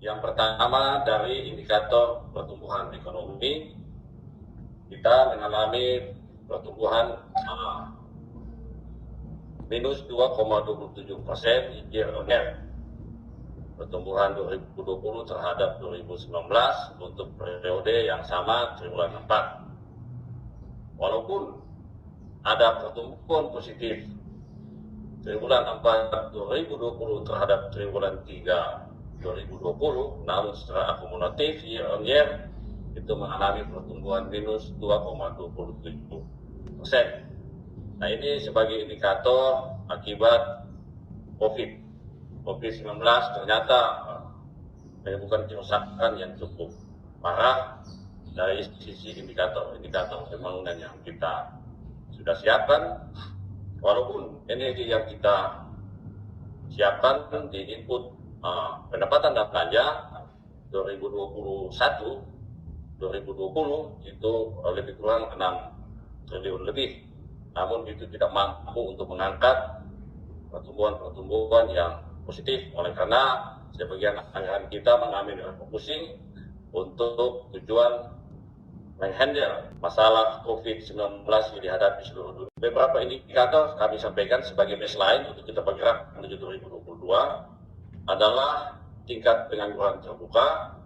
Yang pertama dari indikator pertumbuhan ekonomi, kita mengalami pertumbuhan minus 2,27% year on year. Pertumbuhan 2020 terhadap 2019 untuk periode yang sama triwulan 4. Walaupun ada pertumbuhan positif triwulan 4 2020 terhadap triwulan 3 2020, namun secara akumulatif year on year itu mengalami pertumbuhan minus 2,27%. Nah, ini sebagai indikator akibat COVID-19 ternyata menimbulkan kerusakan yang cukup parah dari sisi indikator pembangunan yang kita sudah siapkan. Walaupun energi yang kita siapkan di input pendapatan dan belanja 2021 2020 itu lebih kurang 6 triliun lebih, namun itu tidak mampu untuk mengangkat pertumbuhan yang positif. Oleh karena sebagian anggaran kita mengambil refocusing untuk tujuan menghandle masalah COVID-19 yang dihadapi seluruh dunia. Beberapa indikator kami sampaikan sebagai baseline untuk kita bergerak menuju 2022 adalah tingkat pengangguran terbuka,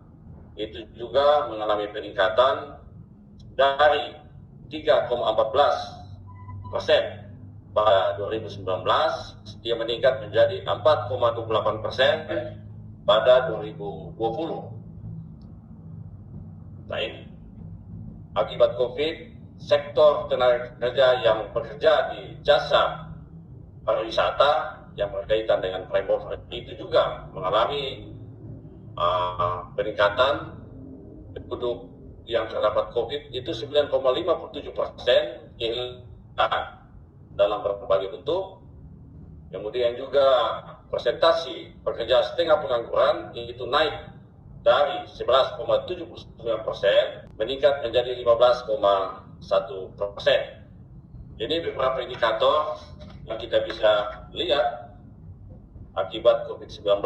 itu juga mengalami peningkatan dari 3,14% pada 2019, dia meningkat menjadi 4,28% pada 2020. Nah, ini akibat COVID, sektor tenaga kerja yang bekerja di jasa pariwisata yang berkaitan dengan travel itu juga mengalami peningkatan. Penduduk yang terdapat COVID itu 9,57% kehilangan dalam berbagai bentuk. Kemudian juga presentasi pekerja setengah pengangguran itu naik dari 11,79% meningkat menjadi 15,1%. Ini beberapa indikator yang kita bisa lihat akibat COVID-19,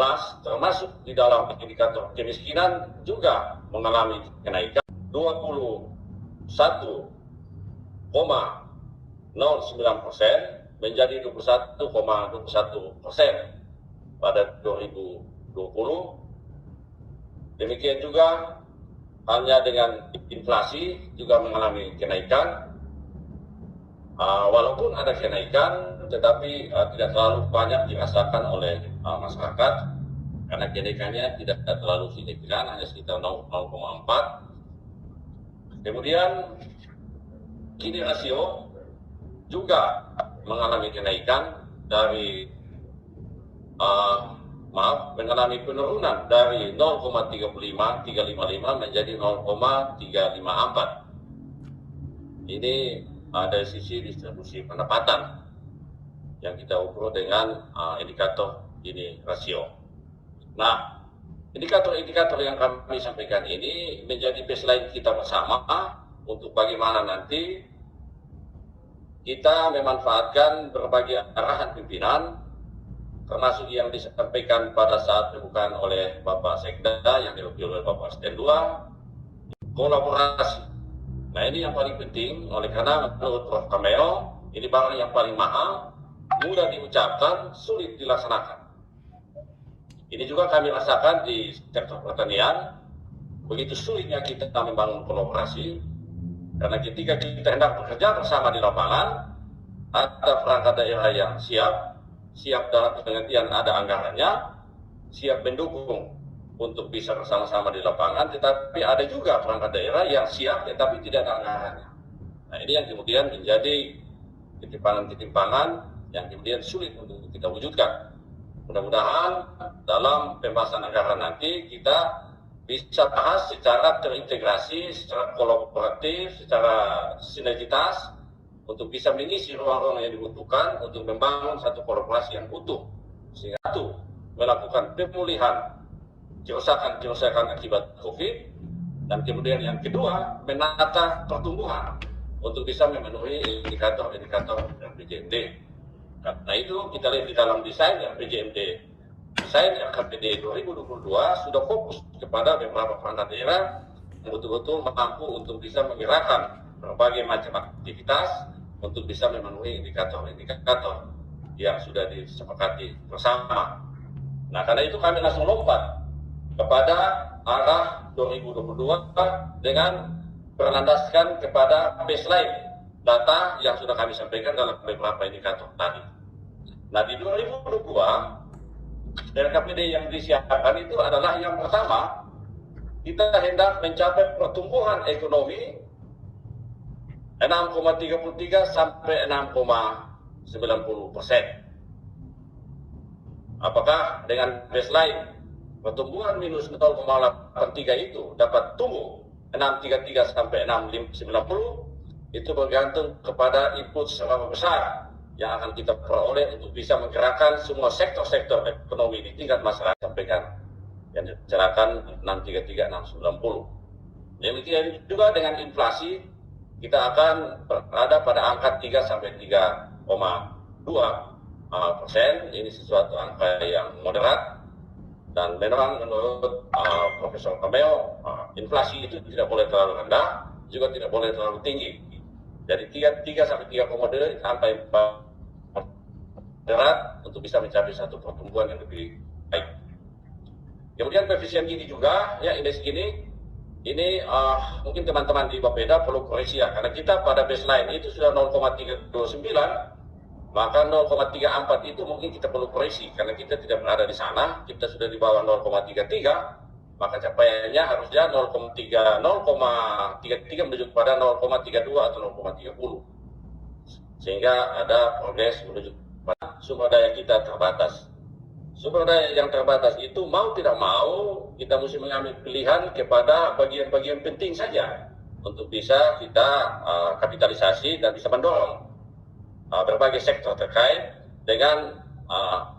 termasuk di dalam indikator kemiskinan juga mengalami kenaikan 21,09% menjadi 21,21% pada 2020. Demikian juga halnya dengan inflasi juga mengalami kenaikan. Walaupun ada kenaikan, tetapi tidak terlalu banyak dirasakan oleh masyarakat karena kenaikannya tidak terlalu signifikan, hanya sekitar 0,4. Kemudian Gini rasio juga mengalami kenaikan dari mengalami penurunan dari 0,355 menjadi 0,354. Ini dari sisi distribusi pendapatan yang kita ukur dengan indikator Gini rasio. Nah, indikator-indikator yang kami sampaikan ini menjadi baseline kita bersama untuk bagaimana nanti kita memanfaatkan berbagai arahan pimpinan, termasuk yang disampaikan pada saat pembukaan oleh Bapak Sekda yang diwakili oleh Bapak Asisten 2, kolaborasi. Nah, ini yang paling penting, oleh karena menurut Prof. Kameo, ini barang yang paling mahal, mudah diucapkan, sulit dilaksanakan. Ini juga kami rasakan di sektor pertanian, begitu sulitnya kita membangun kolaborasi, karena ketika kita hendak bekerja bersama di lapangan, ada perangkat daerah yang siap dalam pengertian ada anggarannya, siap mendukung untuk bisa bersama-sama di lapangan, tetapi ada juga perangkat daerah yang siap tetapi tidak ada anggarannya. Nah, ini yang kemudian menjadi ketimpangan-ketimpangan yang kemudian sulit untuk kita wujudkan. Mudah-mudahan dalam pembahasan anggaran nanti kita bisa bahas secara terintegrasi, secara kolaboratif, secara sinergitas untuk bisa mengisi ruang-ruang yang dibutuhkan untuk membangun satu kolaborasi yang utuh. Sehingga satu, melakukan pemulihan kerusakan akibat COVID, dan kemudian yang kedua, menata pertumbuhan untuk bisa memenuhi indikator-indikator RPJMD. Karena itu kita lihat di dalam desain RPJMD desain RKPD 2022 sudah fokus kepada beberapa kepala daerah yang betul-betul mampu untuk bisa menggerakkan berbagai macam aktivitas untuk bisa memenuhi indikator-indikator yang sudah disepakati bersama. Nah, karena itu kami langsung lompat kepada arah 2022 dengan berlandaskan kepada baseline data yang sudah kami sampaikan dalam beberapa indikator tadi. Nah, di 2022 RKPD yang disiapkan itu adalah yang pertama, kita hendak mencapai pertumbuhan ekonomi 6,33 sampai 6,90%. Apakah dengan baseline pertumbuhan minus 0,83 itu dapat tumbuh 6,33 sampai 6,90? Itu bergantung kepada input seberapa besar yang akan kita peroleh untuk bisa menggerakkan semua sektor-sektor ekonomi di tingkat masyarakat, sampaikan yang dibicarakan 6,33, 6,90. Demikian juga dengan inflasi, kita akan berada pada angka 3 sampai 3,2%. Ini sesuatu angka yang moderat, dan memang menurut Profesor Kameo, inflasi itu tidak boleh terlalu rendah, juga tidak boleh terlalu tinggi. Jadi 3 sampai 3,2 sampai moderat untuk bisa mencapai satu pertumbuhan yang lebih baik. Kemudian koefisien Gini juga, ya, indeks Gini ini mungkin teman-teman di Bapeda perlu koreksi ya, karena kita pada baseline itu sudah 0,329, maka 0,34 itu mungkin kita perlu koreksi karena kita tidak berada di sana, kita sudah di bawah 0,33, maka capaiannya harusnya 0,33 menuju kepada 0,32 atau 0,30, sehingga ada progres menuju pada sumber daya kita terbatas. Sumber daya yang terbatas itu mau tidak mau kita mesti mengambil pilihan kepada bagian-bagian penting saja untuk bisa kita kapitalisasi dan bisa mendorong berbagai sektor terkait dengan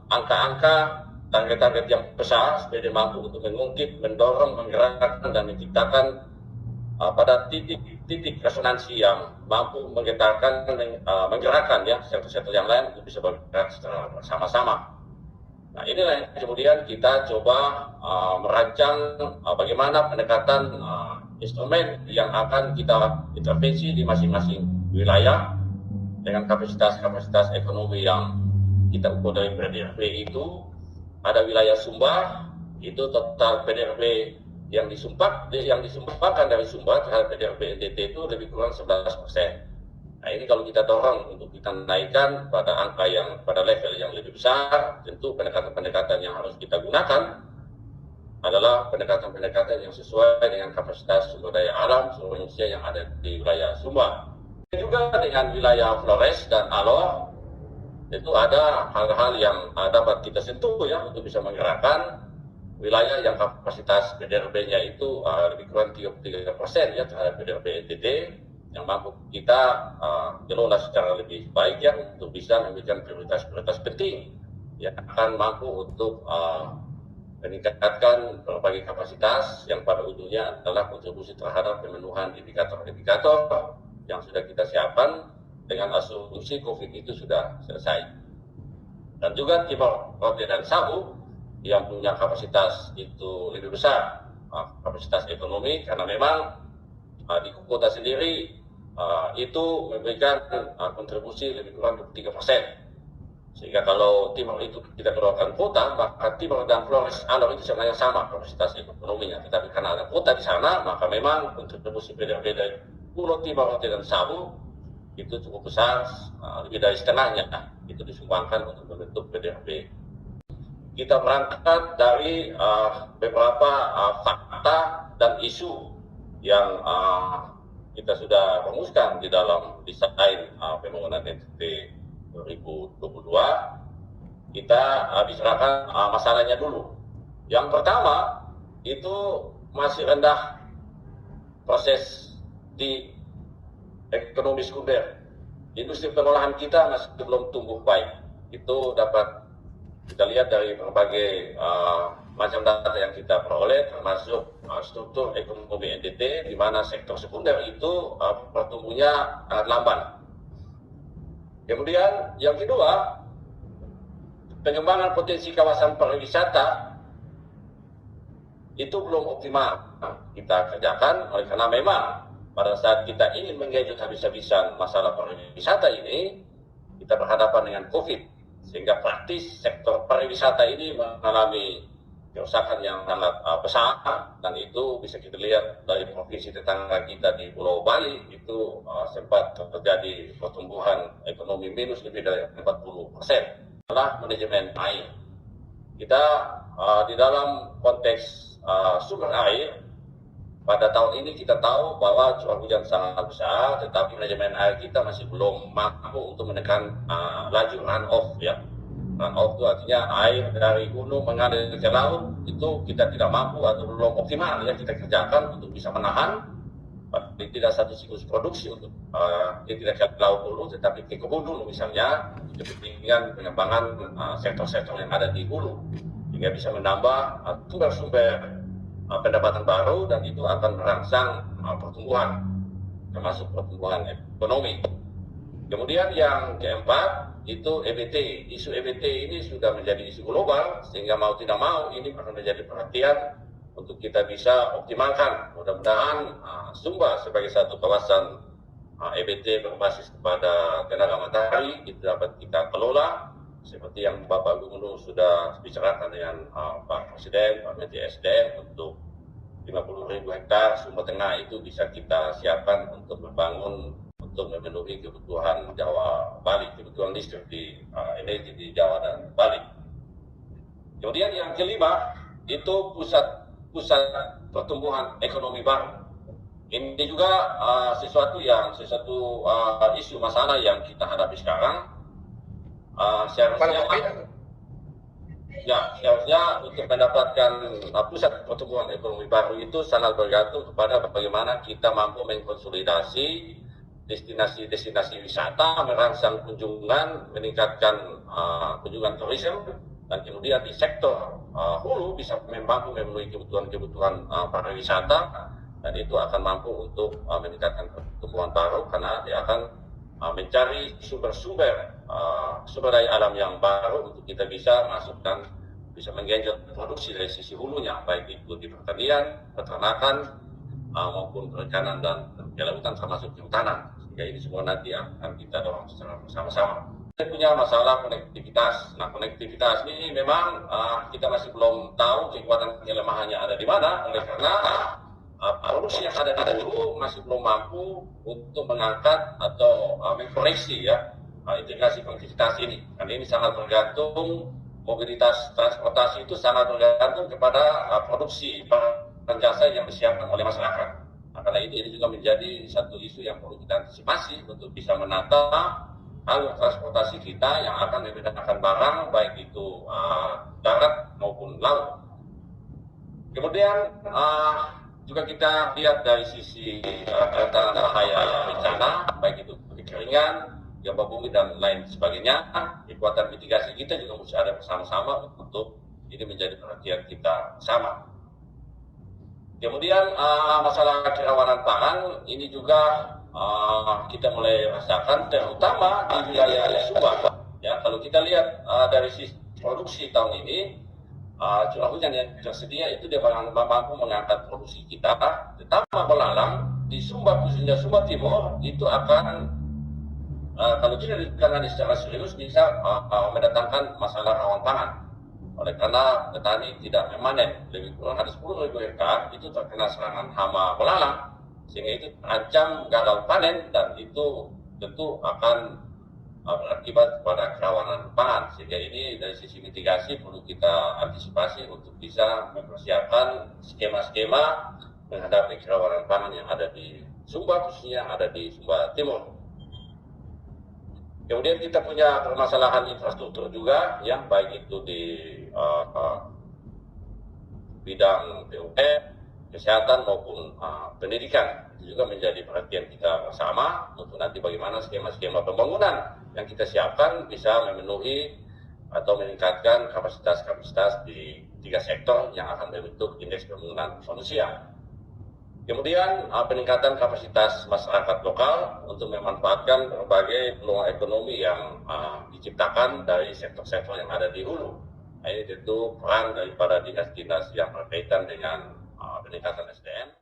angka-angka target-target yang besar supaya mampu untuk mengungkit, mendorong, menggerakkan dan menciptakan pada titik resonansi yang mampu menggerakkan ya sektor-sektor yang lain untuk bisa bergerak secara bersama-sama. Nah, inilah yang kemudian kita coba merancang bagaimana pendekatan instrumen yang akan kita intervensi di masing-masing wilayah dengan kapasitas ekonomi yang kita ukur dari PDRB itu. Ada wilayah Sumba, itu total PDRB yang disumbangkan dari Sumba terhadap PDRB NTT itu lebih kurang 11%. Nah, ini kalau kita dorong untuk kita naikkan pada angka yang pada level yang lebih besar, tentu pendekatan-pendekatan yang harus kita gunakan adalah pendekatan-pendekatan yang sesuai dengan kapasitas sumber daya alam seluruh Indonesia yang ada di wilayah Sumba. Juga dengan wilayah Flores dan Alor, itu ada hal-hal yang dapat kita sentuh ya untuk bisa menggerakkan wilayah yang kapasitas PDRB-nya itu lebih kurang 33% ya terhadap PDRB NTT, yang mampu kita kelola secara lebih baik ya untuk bisa memberikan prioritas-prioritas penting yang akan mampu untuk meningkatkan berbagai kapasitas yang pada ujungnya adalah kontribusi terhadap pemenuhan indikator-indikator yang sudah kita siapkan dengan asumsi COVID itu sudah selesai. Dan juga Timor Leste dan Sabu yang punya kapasitas itu lebih besar, kapasitas ekonomi, karena memang di kota sendiri itu memberikan kontribusi lebih kurang 23%. Sehingga kalau Timor itu kita keluarkan kota, maka Timor dan Flores Alor itu sebenarnya sama kapasitas ekonominya. Tetapi karena ada kota di sana, maka memang kontribusi PDRB dari Pulau Timor Leste dan Sabu itu cukup besar, lebih dari setengahnya itu disumbangkan untuk membentuk PDRB. Kita berangkat dari beberapa fakta dan isu yang kita sudah rumuskan di dalam desain pembangunan NTT 2022. Kita bicarakan masalahnya dulu. Yang pertama itu masih rendah proses di ekonomi sekunder. Industri pengolahan kita masih belum tumbuh baik. Itu dapat kita lihat dari berbagai macam data yang kita peroleh, termasuk struktur ekonomi NTT, di mana sektor sekunder itu pertumbuhnya sangat lamban. Kemudian yang kedua, pengembangan potensi kawasan pariwisata itu belum optimal kita kerjakan, oleh karena memang pada saat kita ingin menggenjot habis-habisan masalah pariwisata ini, kita berhadapan dengan COVID, sehingga praktis sektor pariwisata ini mengalami kerusakan yang sangat besar, dan itu bisa kita lihat dari provinsi tetangga kita di Pulau Bali itu sempat terjadi pertumbuhan ekonomi minus lebih dari 40%. Adalah manajemen air. Kita di dalam konteks sumber air, pada tahun ini kita tahu bahwa curah hujan sangat besar, tetapi manajemen air kita masih belum mampu untuk menekan laju runoff ya. Runoff itu artinya air dari gunung mengalir ke laut, itu kita tidak mampu atau belum optimal ya kita kerjakan untuk bisa menahan tidak satu siklus produksi untuk tidak ke laut dulu, tetapi ke kebun dulu misalnya, untuk kepentingan pengembangan sektor-sektor yang ada di hulu, sehingga bisa menambah sumber-sumber pendapatan baru, dan itu akan merangsang pertumbuhan, termasuk pertumbuhan ekonomi. Kemudian yang keempat itu EBT. Isu EBT ini sudah menjadi isu global, sehingga mau tidak mau ini akan menjadi perhatian untuk kita bisa optimalkan. Mudah-mudahan Sumba sebagai satu kawasan EBT berbasis kepada tenaga matahari itu dapat kita kelola seperti yang Bapak Gubernur sudah bicarakan dengan Pak Presiden, Pak Menteri SDM, untuk 50.000 hektar Sumba Tengah itu bisa kita siapkan untuk membangun, untuk memenuhi kebutuhan Jawa Bali, kebutuhan listrik di energi di Jawa dan Bali. Kemudian yang kelima itu pusat pertumbuhan ekonomi baru. Ini juga sesuatu isu masalah yang kita hadapi sekarang. Seharusnya untuk mendapatkan pusat pertumbuhan ekonomi baru itu sangat bergantung kepada bagaimana kita mampu mengkonsolidasi destinasi wisata, merangsang kunjungan, meningkatkan kunjungan turisme, dan kemudian di sektor hulu bisa mampu memenuhi kebutuhan pariwisata, dan itu akan mampu untuk meningkatkan pertumbuhan baru karena dia akan mencari sumber daya alam yang baru untuk kita bisa masukkan, bisa menggenjot produksi dari sisi hulunya, baik itu di pertanian, peternakan, maupun perikanan dan kelautan termasuk kehutanan. Sehingga ini semua nanti akan kita dorong secara bersama-sama. Kita punya masalah konektivitas. Nah, konektivitas ini memang kita masih belum tahu kekuatan kelemahannya ada di mana, oleh karena produksi yang ada di hulu masih belum mampu untuk mengangkat atau mengkoreksi ya integrasi konektivitas ini. Karena ini sangat tergantung, mobilitas transportasi itu sangat tergantung kepada produksi dan jasa yang disiapkan oleh masyarakat. Nah, karena ini juga menjadi satu isu yang perlu kita antisipasi untuk bisa menata alur transportasi kita yang akan membedakan barang baik itu darat maupun laut. Kemudian juga kita lihat dari sisi rentan bahaya bencana, baik itu kekeringan, gempa bumi dan lain sebagainya. Kekuatan mitigasi kita juga harus ada bersama-sama untuk ini menjadi perhatian kita sama. Kemudian masalah kerawanan pangan ini juga kita mulai rasakan, terutama di wilayah Sumba. Ya, kalau kita lihat dari sisi produksi tahun ini, curah hujan yang tersedia itu dia mampu mengangkat produksi kita, tetapi belalang di Sumba, khususnya Sumba Timur itu akan kalau tidak ditangani secara serius bisa mendatangkan masalah rawan pangan. Oleh karena petani tidak memanen, lebih kurang ada 10.000 hektar itu terkena serangan hama belalang, sehingga itu terancam gagal panen, dan itu tentu akan berakibat pada kerawanan pangan. Sehingga ini dari sisi mitigasi perlu kita antisipasi untuk bisa mempersiapkan skema-skema menghadapi kerawanan pangan yang ada di Sumba, khususnya yang ada di Sumba Timur. Kemudian kita punya permasalahan infrastruktur juga, yang baik itu di bidang PUP, kesehatan maupun pendidikan. Itu juga menjadi perhatian kita bersama untuk nanti bagaimana skema-skema pembangunan yang kita siapkan bisa memenuhi atau meningkatkan kapasitas-kapasitas di 3 sektor yang akan membentuk indeks pembangunan manusia. Kemudian peningkatan kapasitas masyarakat lokal untuk memanfaatkan berbagai peluang ekonomi yang diciptakan dari sektor-sektor yang ada di hulu. Nah, ini tentu peran daripada dinas-dinas yang berkaitan dengan peningkatan SDM.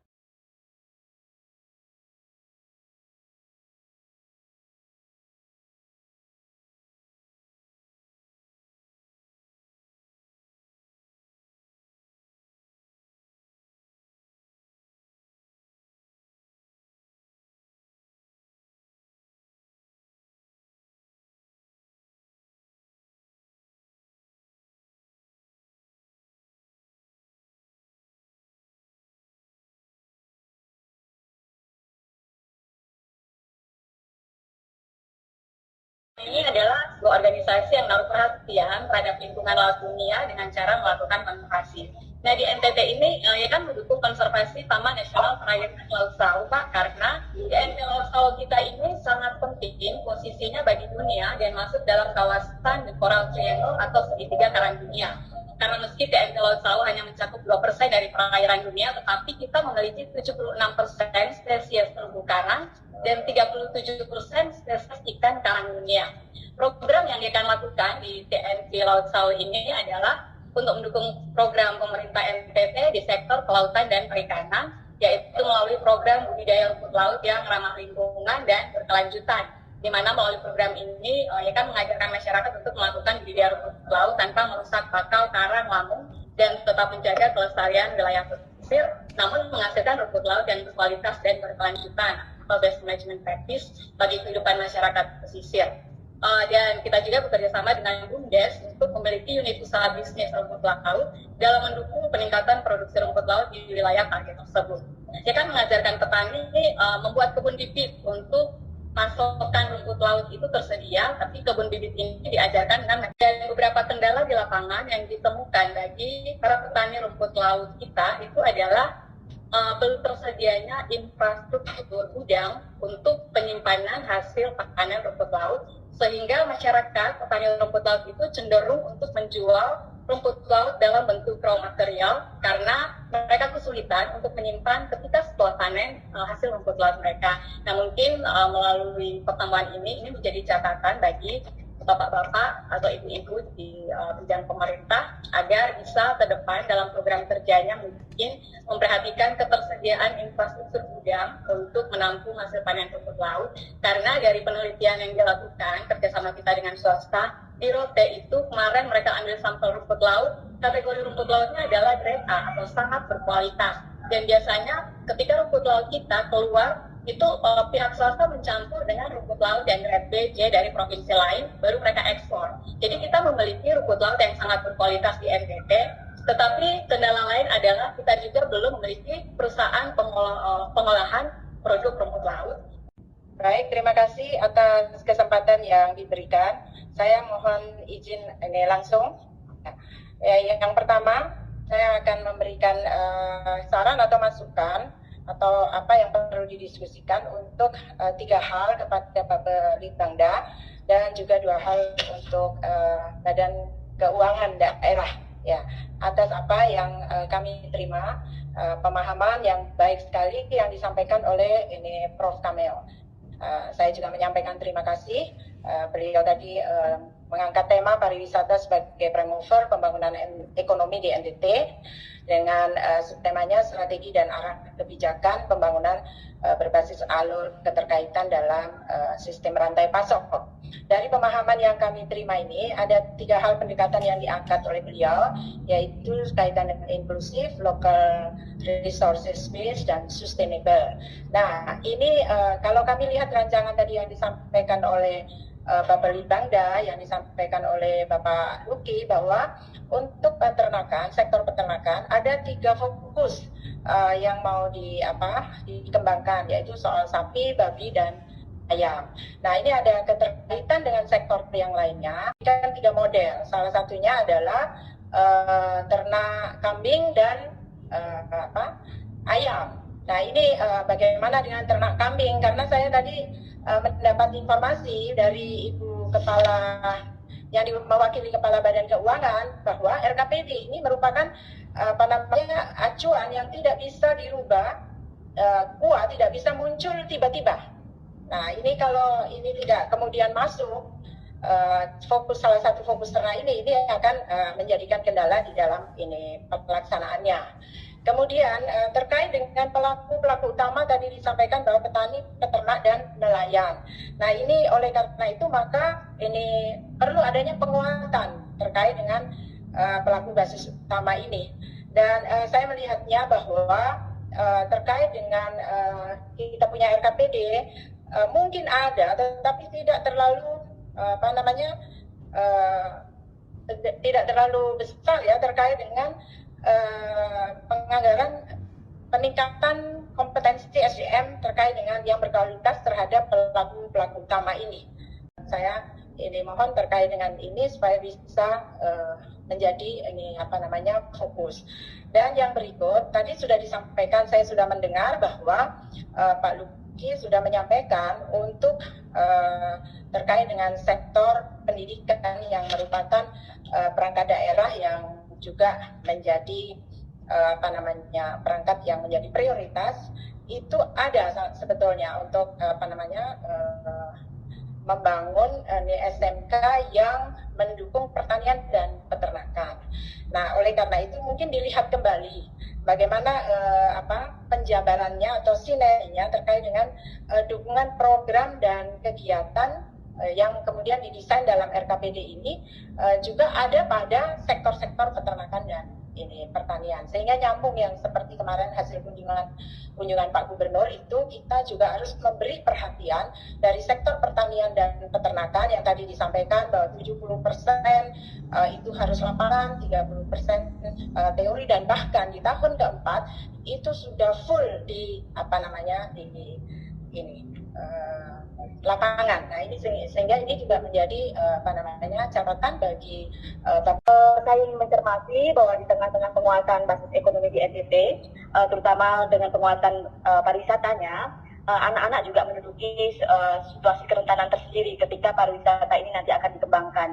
Ini adalah sebuah organisasi yang menaruh perhatian terhadap lingkungan laut dunia dengan cara melakukan konservasi. Nah, di NTT ini ya kan mendukung konservasi Taman Nasional Perairan Laut Sawu, Pak, karena di NTT Laut Sawu kita ini sangat penting posisinya bagi dunia dan masuk dalam kawasan The Coral Triangle atau segitiga karang dunia. Karena meski TNT Laut Sawu hanya mencakup 2% dari perairan dunia, tetapi kita memiliki 76% spesies terumbu karang dan 37% spesies ikan karang dunia. Program yang akan lakukan di TNT Laut Sawu ini adalah untuk mendukung program pemerintah NTT di sektor kelautan dan perikanan, yaitu melalui program budidaya rumput laut yang ramah lingkungan dan berkelanjutan, di mana melalui program ini kan mengajarkan masyarakat untuk melakukan budidaya rumput laut tanpa merusak bakau, karang, lamung, dan tetap menjaga kelestarian wilayah pesisir, namun menghasilkan rumput laut yang berkualitas dan berkelanjutan atau best management practice bagi kehidupan masyarakat pesisir. Dan kita juga bekerja sama dengan BUMDes untuk memiliki unit usaha bisnis rumput laut dalam mendukung peningkatan produksi rumput laut di wilayah target tersebut. Dia kan mengajarkan petani membuat kebun bibit untuk pasokan rumput laut itu tersedia, tapi kebun bibit ini diajarkan dengan dan beberapa kendala di lapangan yang ditemukan bagi para petani rumput laut kita itu adalah belum tersedianya infrastruktur gudang untuk penyimpanan hasil panen rumput laut, sehingga masyarakat petani rumput laut itu cenderung untuk menjual rumput laut dalam bentuk raw material karena mereka kesulitan untuk menyimpan ketika setelah panen hasil rumput laut mereka. Nah, mungkin melalui pertemuan ini menjadi catatan bagi bapak-bapak atau ibu-ibu di bidang pemerintah agar bisa ke depan dalam program kerjanya mungkin memperhatikan ketersediaan infrastruktur gudang untuk menampung hasil panen rumput laut, karena dari penelitian yang dilakukan kerjasama kita dengan swasta di Rote itu kemarin mereka ambil sampel rumput laut, kategori rumput lautnya adalah grade A atau sangat berkualitas, dan biasanya ketika rumput laut kita keluar itu pihak swasta mencampur dengan rumput laut yang grade B, J dari provinsi lain, baru mereka ekspor. Jadi kita memiliki rumput laut yang sangat berkualitas di NTT, tetapi kendala lain adalah kita juga belum memiliki perusahaan pengolahan produk rumput laut. Baik, terima kasih atas kesempatan yang diberikan. Saya mohon izin ini langsung. Yang pertama, saya akan memberikan saran atau masukan atau apa yang perlu didiskusikan untuk 3 hal kepada Bapak Litbangda dan juga 2 hal untuk Badan Keuangan Daerah, ya, atas apa yang kami terima pemahaman yang baik sekali yang disampaikan oleh ini Prof. Kameo. Saya juga menyampaikan terima kasih. Beliau tadi mengangkat tema pariwisata sebagai promotor pembangunan ekonomi di NTT dengan temanya strategi dan arah kebijakan pembangunan berbasis alur keterkaitan dalam sistem rantai pasok. Dari pemahaman yang kami terima ini ada 3 hal pendekatan yang diangkat oleh beliau, yaitu kaitan dengan inklusif, local resources based, dan sustainable. Nah, ini kalau kami lihat rancangan tadi yang disampaikan oleh Bapak Litbangda, yang disampaikan oleh Bapak Luki, bahwa untuk peternakan, sektor peternakan ada 3 fokus yang mau dikembangkan, yaitu soal sapi, babi, dan ayam. Nah, ini ada keterkaitan dengan sektor yang lainnya. Kan 3 model. Salah satunya adalah ternak kambing dan ayam. Nah, ini bagaimana dengan ternak kambing? Karena saya tadi mendapat informasi dari Ibu Kepala yang mewakili Kepala Badan Keuangan bahwa RKPD ini merupakan acuan yang tidak bisa dirubah KUA tidak bisa muncul tiba-tiba. Nah, ini kalau ini tidak kemudian masuk, salah satu fokus ternak ini akan menjadikan kendala di dalam ini pelaksanaannya. Kemudian terkait dengan pelaku utama tadi disampaikan bahwa petani, peternak, dan nelayan. Nah, ini oleh karena itu maka ini perlu adanya penguatan terkait dengan pelaku basis utama ini. Dan saya melihatnya bahwa terkait dengan kita punya RKPD mungkin ada, tetapi tidak terlalu tidak terlalu besar ya terkait dengan penganggaran peningkatan kompetensi SDM terkait dengan yang berkualitas terhadap pelaku utama ini. Saya ini mohon terkait dengan ini supaya bisa menjadi ini fokus. Dan yang berikut tadi sudah disampaikan, saya sudah mendengar bahwa Pak Luki sudah menyampaikan untuk terkait dengan sektor pendidikan yang merupakan perangkat daerah yang juga menjadi perangkat yang menjadi prioritas. Itu ada sebetulnya untuk membangun SMK yang mendukung pertanian dan peternakan. Nah, oleh karena itu mungkin dilihat kembali bagaimana penjabarannya atau sinerginya terkait dengan dukungan program dan kegiatan yang kemudian didesain dalam RKPD ini juga ada pada sektor-sektor peternakan dan pertanian, sehingga nyambung yang seperti kemarin hasil kunjungan Pak Gubernur itu kita juga harus memberi perhatian dari sektor pertanian dan peternakan yang tadi disampaikan bahwa 70% itu harus lapangan, 30% teori, dan bahkan di tahun keempat itu sudah full di lapangan. Nah, ini sehingga ini juga menjadi catatan bagi saya ingin mencermati bahwa di tengah-tengah penguatan basis ekonomi di NTT, terutama dengan penguatan pariwisatanya, anak-anak juga menduduki situasi kerentanan tersendiri ketika pariwisata ini nanti akan dikembangkan.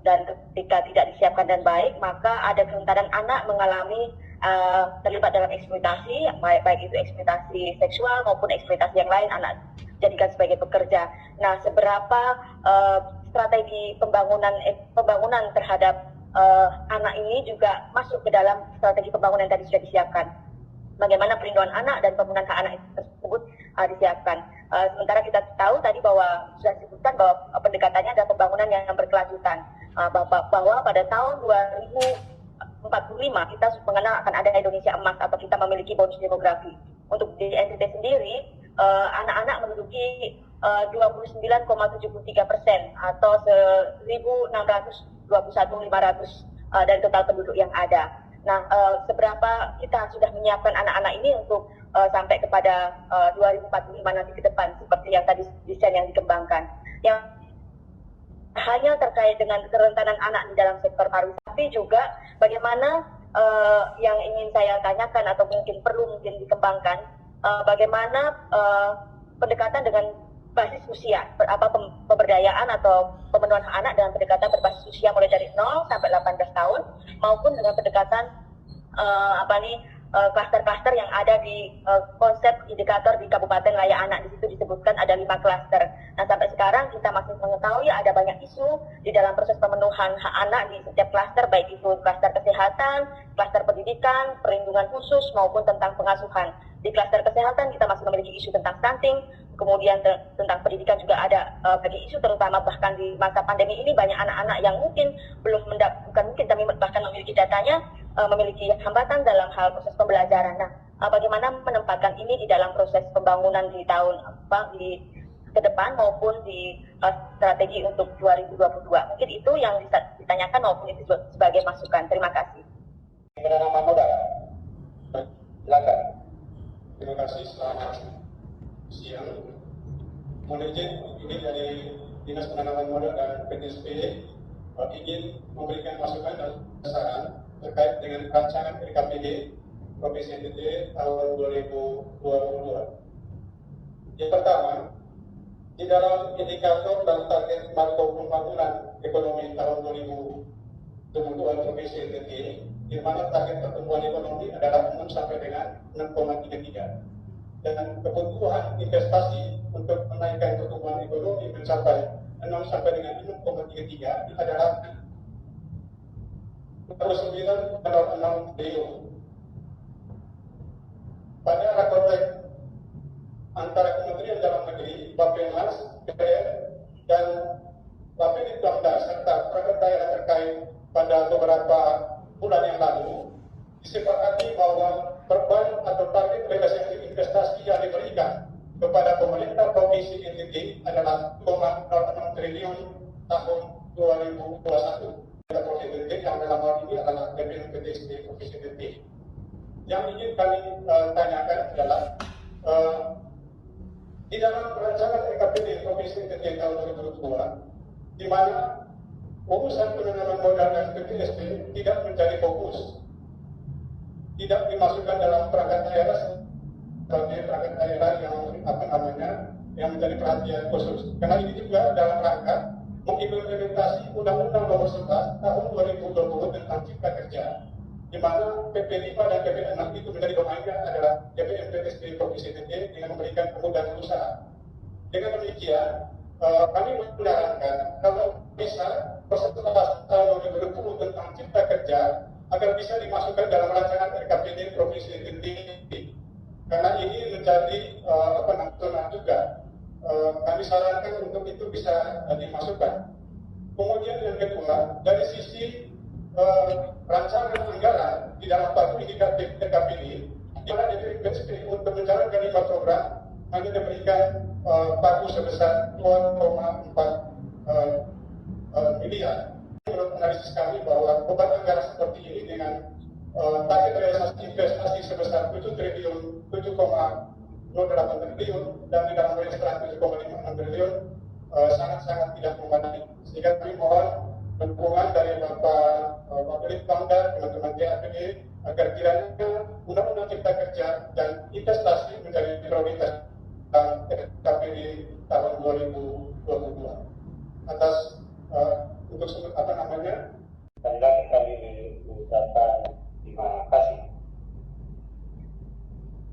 Dan ketika tidak disiapkan dan baik, maka ada kerentanan anak mengalami terlibat dalam eksploitasi, baik itu eksploitasi seksual maupun eksploitasi yang lain, anak jadikan sebagai pekerja. Nah, seberapa strategi pembangunan terhadap anak ini juga masuk ke dalam strategi pembangunan yang tadi sudah disiapkan. Bagaimana perlindungan anak dan pemenuhan hak anak tersebut disiapkan. Sementara kita tahu tadi bahwa sudah disebutkan bahwa pendekatannya adalah pembangunan yang berkelanjutan. Bahwa pada tahun 2045 kita mengenal akan ada Indonesia emas atau kita memiliki bonus demografi. Untuk di NTT sendiri, anak-anak menduduki 29,73% atau 1.621.500 dari total penduduk yang ada. Nah, seberapa kita sudah menyiapkan anak-anak ini untuk sampai kepada 2045 nanti ke depan, seperti yang tadi desain yang dikembangkan. Yang hanya terkait dengan kerentanan anak di dalam sektor pariwisata, tapi juga bagaimana yang ingin saya tanyakan atau perlu dikembangkan, bagaimana pendekatan dengan basis usia, pemberdayaan atau pemenuhan hak anak dengan pendekatan berbasis usia mulai dari 0 sampai 18 tahun, maupun dengan pendekatan klaster-klaster yang ada di konsep indikator di Kabupaten Layak Anak. Di situ disebutkan ada 5 klaster. Nah, sampai sekarang kita masih mengetahui ada banyak isu di dalam proses pemenuhan hak anak di setiap klaster, baik itu klaster kesehatan, klaster pendidikan, perlindungan khusus, maupun tentang pengasuhan. Di klaster kesehatan kita masih memiliki isu tentang stunting, kemudian tentang pendidikan juga ada bagi isu, terutama bahkan di masa pandemi ini banyak anak-anak yang mungkin tapi bahkan memiliki datanya, memiliki hambatan dalam hal proses pembelajaran. Nah, bagaimana menempatkan ini di dalam proses pembangunan di tahun ke depan maupun di strategi untuk 2022. Mungkin itu yang bisa ditanyakan maupun itu sebagai masukan. Terima kasih. Nama modal. Silakan. Terima kasih, selamat siang. Mohon izin, ini dari Dinas Penanaman Modal dan PTSP ingin memberikan masukan dan saran terkait dengan rancangan RKPD Provinsi NTT tahun 2022. Yang pertama, di dalam indikator dan target makro pembangunan ekonomi tahun 2022 Provinsi NTT di mana target pertumbuhan ekonomi adalah 6 sampai dengan 6,33. Dan kebutuhan investasi untuk menaikkan pertumbuhan ekonomi mencapai 6 sampai dengan 6,33 adalah 49,6 triliun. Pada rakortek antara Kementerian Dalam Negeri, Bappenas, DPR, dan Bappenas serta perangkat daerah terkait pada beberapa bulan yang lalu disepakati bahwa beban atau target realisasi investasi yang diberikan kepada pemerintah Provinsi NTT adalah 2,06 triliun tahun 2021. Provinsi NTT yang dalam hal ini adalah BPNPTSD Provinsi NTT. Yang ingin kami tanyakan adalah di dalam rancangan RKPD Provinsi NTT tahun 2022, di mana urusan penanaman modal dan PTSD tidak menjadi fokus, tidak dimasukkan dalam perangkat daerah sebagai perangkat daerah yang menjadi perhatian khusus. Karena ini juga dalam rangka mengimplementasi Undang-Undang Nomor 11 Tahun 2020 tentang Cipta Kerja, di mana PP 5 dan PP 6 itu menjadi domainnya adalah BPNPTSD Provinsi NTT dengan memberikan kemudahan usaha. Dengan demikian, kami menyarankan kalau bisa persetujuan tahun 2020 tentang Cipta Kerja agar bisa dimasukkan dalam rancangan RKPD Provinsi NTT, karena ini menjadi nasional juga. Kami sarankan untuk itu bisa dimasukkan. Kemudian yang kedua, dari sisi rancangan anggaran di dalam batu indikatif RKPD, di mana DPRP untuk menjalankan 5 program hanya diberikan pagu sebesar 2,4 miliar. Menurut analisis kami bahwa beban anggaran seperti ini dengan target realisasi investasi sebesar 7,08 triliun dan di dalam realisasi 7,56 triliun sangat-sangat tidak memadai. Sehingga kami mohon dukungan dari Bapak Menteri Bangda, teman-teman DAPD, agar kiranya Undang-Undang Cipta Kerja dan investasi menjadi prioritas dalam RKPD tahun 2022. Atas untuk sekali lagi kami mengucapkan terima kasih.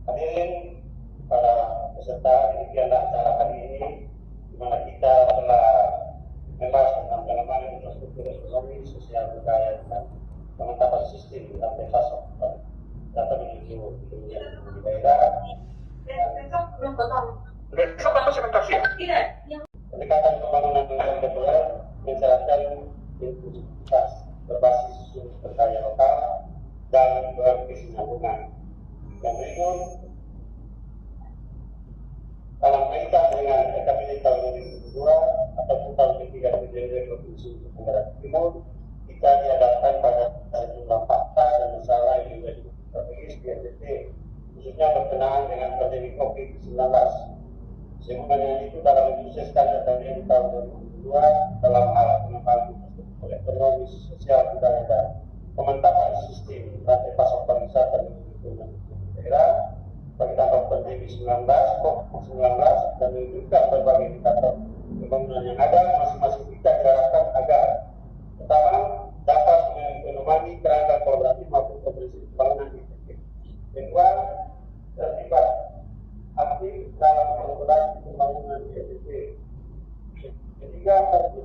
Hadirin para peserta, demikianlah acara hari ini di mana kita telah membahas tentang pengembangan infrastruktur ekonomi, sosial, budaya, dan penetapan sistem rantai pasok data menuju kemudian di daerah. Besok apa sementasi ya? Pendekatan pembangunan yang kedua menjalankan inklusivitas berbasis sumber daya lokal dan berkesinambungan. Dan berikut dalam kaitan dengan RKPD tahun 2022 ataupun tahun ketiga PJJ Provinsi Tenggara Timur, kita dihadapkan pada sejumlah fakta dan masalah yang menjadi strategis di NTT, khususnya berkenaan dengan pandemi COVID-19. Sebenarnya itu dalam mensukseskan RKPD tahun 2022 dalam hal pengembangan infrastruktur ekonomi, sosial, budaya, dan pemantapan sistem rantai pasok pariwisata dan lingkungan daerah bagi dampak pandemi 19, COVID-19, dan menunjukkan berbagai indikator pembangunan yang ada masing-masing kita diharapkan agar pertama dapat mengekonomi kerangka kolaboratif maupun komunikasi pembangunan di NTT. Kedua, terlibat aktif dalam kolaborasi pembangunan di NTT. Ketiga, fokus